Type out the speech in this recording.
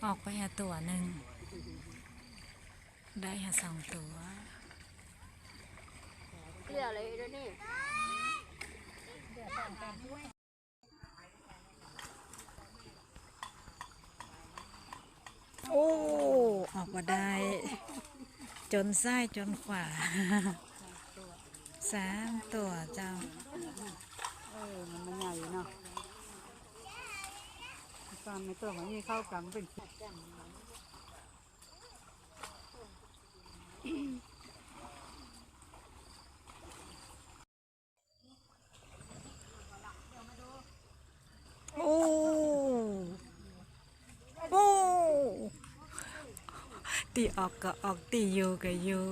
ออกไปหาตัวหนึ่งได้หาสองตัวเกลือเลยด้วยนี่โอ้ออกมาได้จนซ้ายจนขวาสามตัวเจ้ามันใหญ่เนาะตอนในตัวมันนี่เข้ากันเป็นโอ้โอ้ตีออกก็ออกตีอยู่ก็อยู่